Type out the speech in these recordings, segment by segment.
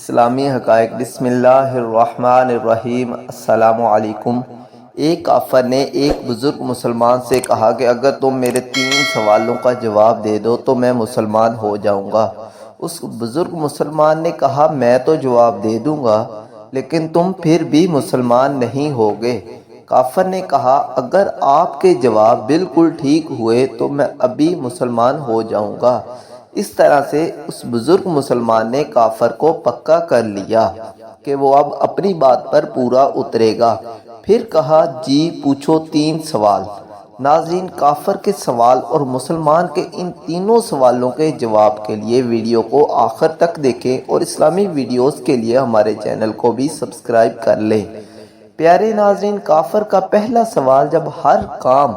اسلامی حقائق بسم اللہ الرحمن الرحیم۔ السلام علیکم۔ ایک کافر نے ایک بزرگ مسلمان سے کہا کہ اگر تم میرے 3 سوالوں کا جواب دے دو تو میں مسلمان ہو جاؤں گا۔ اس بزرگ مسلمان نے کہا میں تو جواب دے دوں گا لیکن تم پھر بھی مسلمان نہیں ہوگے۔ کافر نے کہا اگر آپ کے جواب بالکل ٹھیک ہوئے تو میں ابھی مسلمان ہو جاؤں گا۔ اس طرح سے اس بزرگ مسلمان نے کافر کو پکا کر لیا کہ وہ اب اپنی بات پر پورا اترے گا۔ پھر کہا جی پوچھو 3 سوال۔ ناظرین، کافر کے سوال اور مسلمان کے ان تینوں سوالوں کے جواب کے لیے ویڈیو کو آخر تک دیکھیں اور اسلامی ویڈیوز کے لیے ہمارے چینل کو بھی سبسکرائب کر لیں۔ پیارے ناظرین، کافر کا پہلا سوال جب ہر کام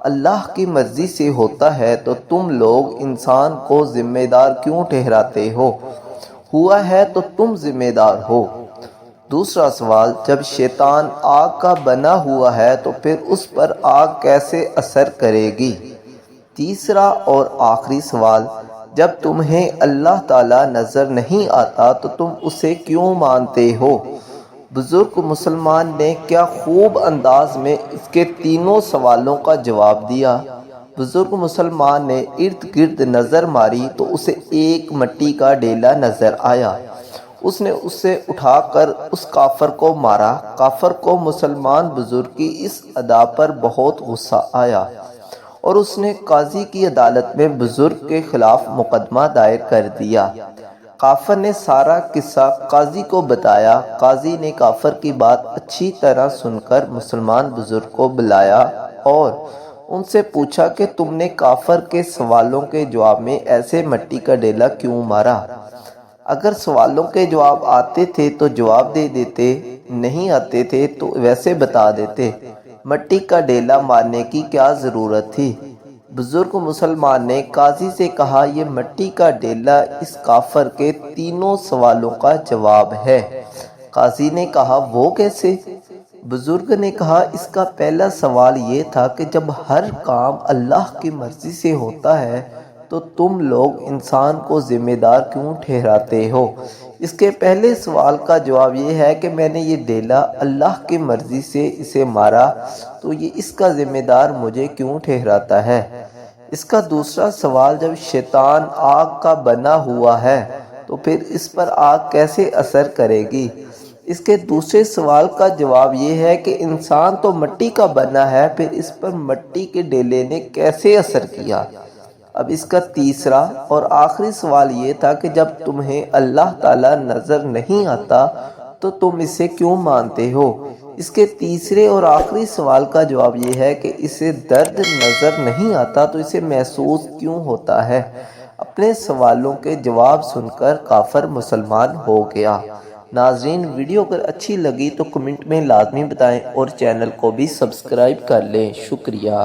اللہ کی مرضی سے ہوتا ہے تو تم لوگ انسان کو ذمہ دار کیوں ٹھہراتے ہو؟ ہوا ہے تو تم ذمہ دار ہو۔ دوسرا سوال، جب شیطان آگ کا بنا ہوا ہے تو پھر اس پر آگ کیسے اثر کرے گی؟ تیسرا اور آخری سوال، جب تمہیں اللہ تعالیٰ نظر نہیں آتا تو تم اسے کیوں مانتے ہو؟ بزرگ مسلمان نے کیا خوب انداز میں اس کے تینوں سوالوں کا جواب دیا۔ بزرگ مسلمان نے ارد گرد نظر ماری تو اسے ایک مٹی کا ڈیلا نظر آیا۔ اس نے اسے اٹھا کر اس کافر کو مارا۔ کافر کو مسلمان بزرگ کی اس ادا پر بہت غصہ آیا اور اس نے قاضی کی عدالت میں بزرگ کے خلاف مقدمہ دائر کر دیا۔ کافر نے سارا قصہ قاضی کو بتایا۔ قاضی نے کافر کی بات اچھی طرح سن کر مسلمان بزرگ کو بلایا اور ان سے پوچھا کہ تم نے کافر کے سوالوں کے جواب میں ایسے مٹی کا ڈیلا کیوں مارا؟ اگر سوالوں کے جواب آتے تھے تو جواب دے دیتے، نہیں آتے تھے تو ویسے بتا دیتے۔ مٹی کا ڈیلا مارنے کی کیا ضرورت تھی؟ بزرگ مسلمان نے قاضی سے کہا یہ مٹی کا ڈیلا اس کافر کے تینوں سوالوں کا جواب ہے۔ قاضی نے کہا وہ کیسے؟ بزرگ نے کہا اس کا پہلا سوال یہ تھا کہ جب ہر کام اللہ کی مرضی سے ہوتا ہے تو تم لوگ انسان کو ذمہ دار کیوں ٹھہراتے ہو؟ اس کے پہلے سوال کا جواب یہ ہے کہ میں نے یہ ڈیلا اللہ کی مرضی سے اسے مارا تو یہ اس کا ذمہ دار مجھے کیوں ٹھہراتا ہے؟ اس کا دوسرا سوال، جب شیطان آگ کا بنا ہوا ہے تو پھر اس پر آگ کیسے اثر کرے گی؟ اس کے دوسرے سوال کا جواب یہ ہے کہ انسان تو مٹی کا بنا ہے، پھر اس پر مٹی کے ڈیلے نے کیسے اثر کیا؟ اب اس کا تیسرا اور آخری سوال یہ تھا کہ جب تمہیں اللہ تعالیٰ نظر نہیں آتا تو تم اسے کیوں مانتے ہو؟ اس کے تیسرے اور آخری سوال کا جواب یہ ہے کہ اسے درد نظر نہیں آتا تو اسے محسوس کیوں ہوتا ہے؟ اپنے سوالوں کے جواب سن کر کافر مسلمان ہو گیا۔ ناظرین، ویڈیو اگر اچھی لگی تو کمنٹ میں لازمی بتائیں اور چینل کو بھی سبسکرائب کر لیں۔ شکریہ۔